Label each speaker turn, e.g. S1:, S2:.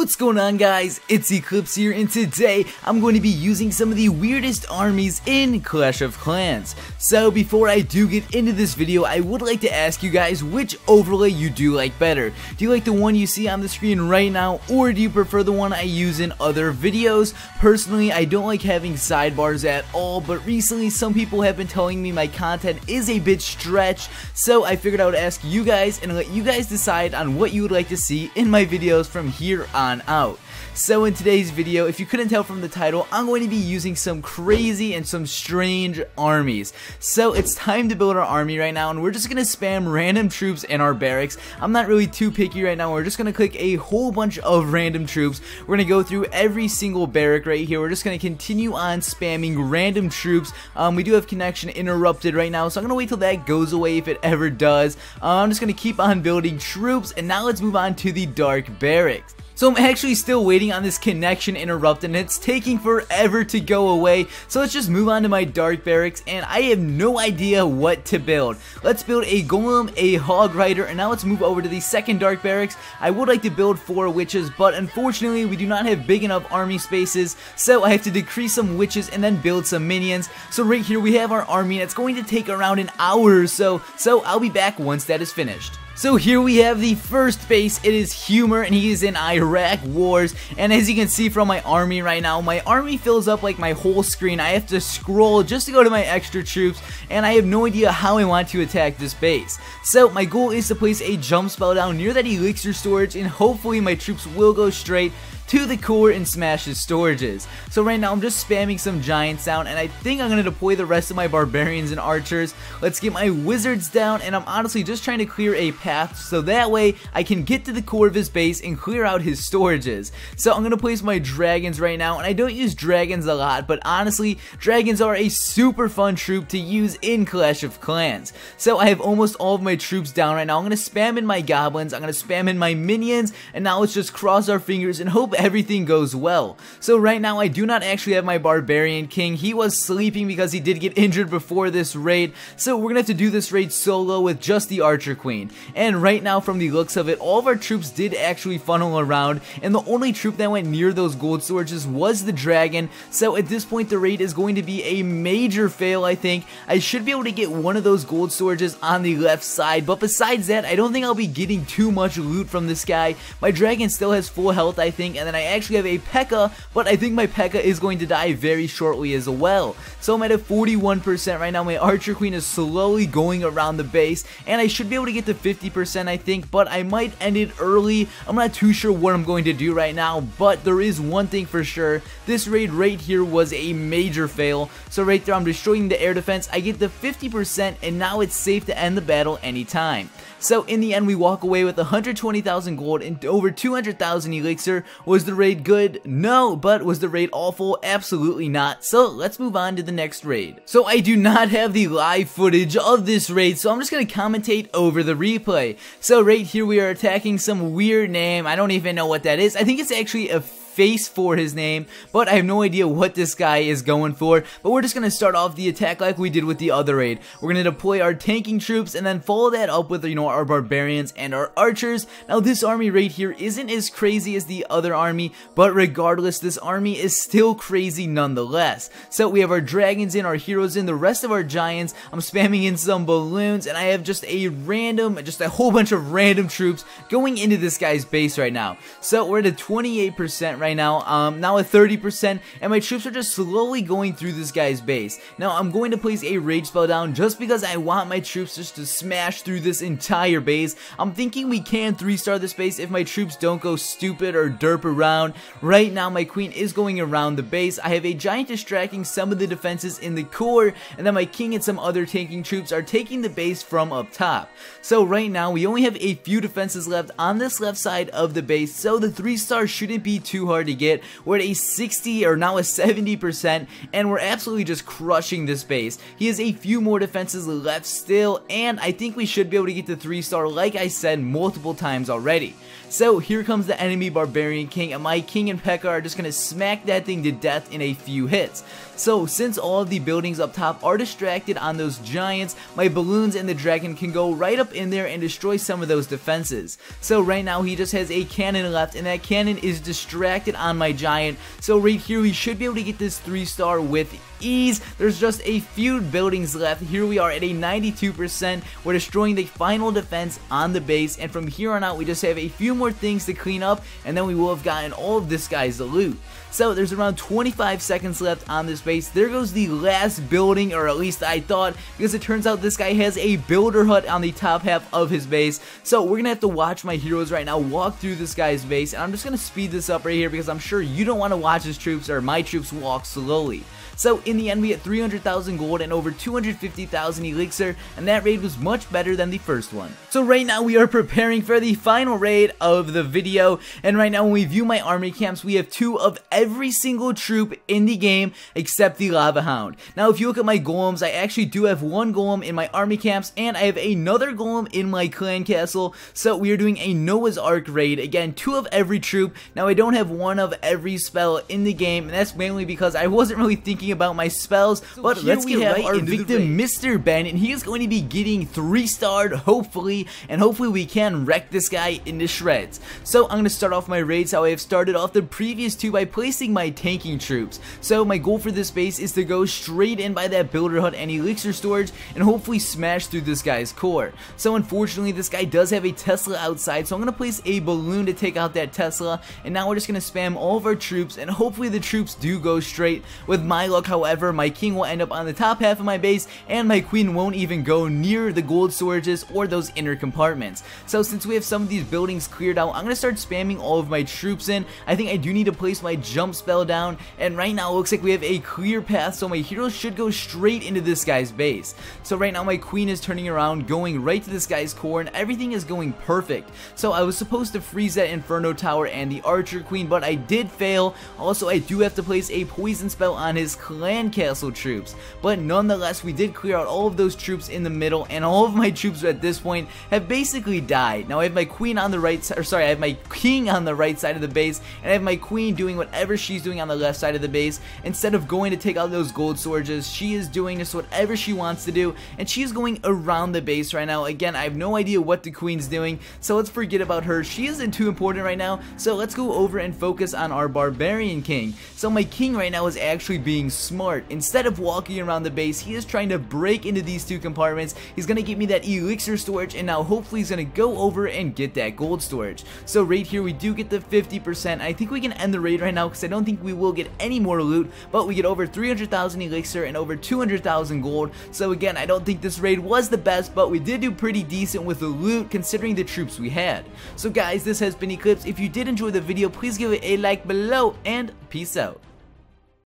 S1: What's going on, guys? It's Eclipse here, and today I'm going to be using some of the weirdest armies in Clash of Clans. So before I do get into this video, I would like to ask you guys which overlay you do like better. Do you like the one you see on the screen right now, or do you prefer the one I use in other videos? Personally, I don't like having sidebars at all, but recently some people have been telling me my content is a bit stretched, so I figured I would ask you guys and let you guys decide on what you would like to see in my videos from here on out. So in today's video, if you couldn't tell from the title, I'm going to be using some crazy and some strange armies. So it's time to build our army right now, and we're just going to spam random troops in our barracks. I'm not really too picky right now. We're just going to click a whole bunch of random troops. We're going to go through every single barrack right here. We're just going to continue on spamming random troops. We do have connection interrupted right now, so I'm going to wait till that goes away if it ever does. I'm just going to keep on building troops, and now let's move on to the dark barracks. So I'm actually still waiting on this connection interrupt, and it's taking forever to go away. So let's just move on to my dark barracks, and I have no idea what to build. Let's build a golem, a hog rider, and now let's move over to the second dark barracks. I would like to build 4 witches, but unfortunately we do not have big enough army spaces, so I have to decrease some witches and then build some minions. So right here we have our army, and it's going to take around an hour or so I'll be back once that is finished. So here we have the first base. It is Humor, and he is in Iraq Wars, and as you can see from my army right now, my army fills up like my whole screen. I have to scroll just to go to my extra troops, and I have no idea how I want to attack this base. So my goal is to place a jump spell down near that elixir storage, and hopefully my troops will go straight to the core and smash his storages. So right now I'm just spamming some giants down, and I think I'm going to deploy the rest of my barbarians and archers. Let's get my wizards down, and I'm honestly just trying to clear a path so that way I can get to the core of his base and clear out his storages. So I'm going to place my dragons right now, and I don't use dragons a lot, but honestly dragons are a super fun troop to use in Clash of Clans. So I have almost all of my troops down right now. I'm going to spam in my goblins, I'm going to spam in my minions, and now let's just cross our fingers and hope everything goes well. So right now I do not actually have my barbarian king. He was sleeping because he did get injured before this raid, so we're gonna have to do this raid solo with just the archer queen. And right now, from the looks of it, all of our troops did actually funnel around, and the only troop that went near those gold storages was the dragon. So at this point the raid is going to be a major fail. I think I should be able to get one of those gold storages on the left side, but besides that I don't think I'll be getting too much loot from this guy. My dragon still has full health, I think, and then I actually have a P.E.K.K.A, but I think my P.E.K.K.A is going to die very shortly as well. So I'm at a 41% right now. My archer queen is slowly going around the base, and I should be able to get to 50% I think, but I might end it early. I'm not too sure what I'm going to do right now, but there is one thing for sure. This raid right here was a major fail. So right there I'm destroying the air defense. I get the 50%, and now it's safe to end the battle anytime. So in the end we walk away with 120,000 gold and over 200,000 elixir. Was the raid good? No. But was the raid awful? Absolutely not. So let's move on to the next raid. So I do not have the live footage of this raid, so I'm just going to commentate over the replay. So right here we are attacking some weird name. I don't even know what that is. I think it's actually a face for his name, but I have no idea what this guy is going for. But we're just going to start off the attack like we did with the other raid. We're going to deploy our tanking troops and then follow that up with, our barbarians and our archers. Now this army right here isn't as crazy as the other army, but regardless, this army is still crazy nonetheless. So we have our dragons in, our heroes in, the rest of our giants. I'm spamming in some balloons, and I have just a whole bunch of random troops going into this guy's base right now. So we're at a 28% right now, now at 30%, and my troops are just slowly going through this guy's base. Now I'm going to place a rage spell down just because I want my troops just to smash through this entire base. I'm thinking we can 3-star this base if my troops don't go stupid or derp around. Right now my queen is going around the base. I have a giant distracting some of the defenses in the core, and then my king and some other tanking troops are taking the base from up top. So right now we only have a few defenses left on this left side of the base, so the 3-star shouldn't be too hard card to get. We're at a 60 or now a 70%, and we're absolutely just crushing this base. He has a few more defenses left still, and I think we should be able to get the 3-star like I said multiple times already. So here comes the enemy Barbarian King, and my King and P.E.K.K.A are just going to smack that thing to death in a few hits. So since all of the buildings up top are distracted on those giants, my balloons and the dragon can go right up in there and destroy some of those defenses. So right now he just has a cannon left, and that cannon is distracted on my giant. So right here we should be able to get this 3-star with ease. There's just a few buildings left. Here we are at a 92%. We're destroying the final defense on the base, and from here on out we just have a few more things to clean up, and then we will have gotten all of this guy's loot. So there's around 25 seconds left on this base. There goes the last building, or at least I thought, because it turns out this guy has a builder hut on the top half of his base. So we're gonna have to watch my heroes right now walk through this guy's base, and I'm just gonna speed this up right here because I'm sure you don't want to watch his troops or my troops walk slowly. So in the end we get 300,000 gold and over 250,000 elixir, and that raid was much better than the first one. So right now we are preparing for the final raid of the video, and right now when we view my army camps we have 2 of every single troop in the game except the Lava Hound. Now if you look at my golems, I actually do have 1 golem in my army camps, and I have another golem in my clan castle. So we are doing a Noah's Ark raid, again 2 of every troop. Now I don't have 1 of every spell in the game, and that's mainly because I wasn't really thinking about my spells. But let's get right our victim, Mr. Ben, and he is going to be getting 3-starred hopefully, and hopefully we can wreck this guy into shreds. So I'm going to start off my raids how I have started off the previous 2 by placing my tanking troops. So my goal for this base is to go straight in by that builder hut and elixir storage and hopefully smash through this guy's core. So unfortunately this guy does have a Tesla outside, so I'm going to place a balloon to take out that Tesla, and now we're just going to spam all of our troops, and hopefully the troops do go straight. With my luck, however, my king will end up on the top half of my base, and my queen won't even go near the gold storages or those inner compartments. So since we have some of these buildings cleared out, I'm going to start spamming all of my troops in. I think I do need to place my jump spell down, and right now it looks like we have a clear path, so my heroes should go straight into this guy's base. So right now my queen is turning around, going right to this guy's core, and everything is going perfect. So I was supposed to freeze that Inferno Tower and the Archer Queen, but I did fail. Also, I do have to place a poison spell on his clan castle troops, but nonetheless we did clear out all of those troops in the middle, and all of my troops at this point have basically died. Now I have my queen on the right side, or sorry, I have my king on the right side of the base, and I have my queen doing whatever she's doing on the left side of the base. Instead of going to take out those gold storages, she is doing just whatever she wants to do, and she is going around the base right now. Again, I have no idea what the queen's doing, so let's forget about her. She isn't too important right now, so let's go over and focus on our Barbarian King. So my king right now is actually being smart. Instead of walking around the base, he is trying to break into these 2 compartments. He's going to give me that elixir storage, and now hopefully he's going to go over and get that gold storage. So right here we do get the 50%. I think we can end the raid right now because I don't think we will get any more loot, but we get over 300,000 elixir and over 200,000 gold. So again, I don't think this raid was the best, but we did do pretty decent with the loot considering the troops we had. So guys, this has been Eclipse. If you did enjoy the video, please give it a like below, and peace out.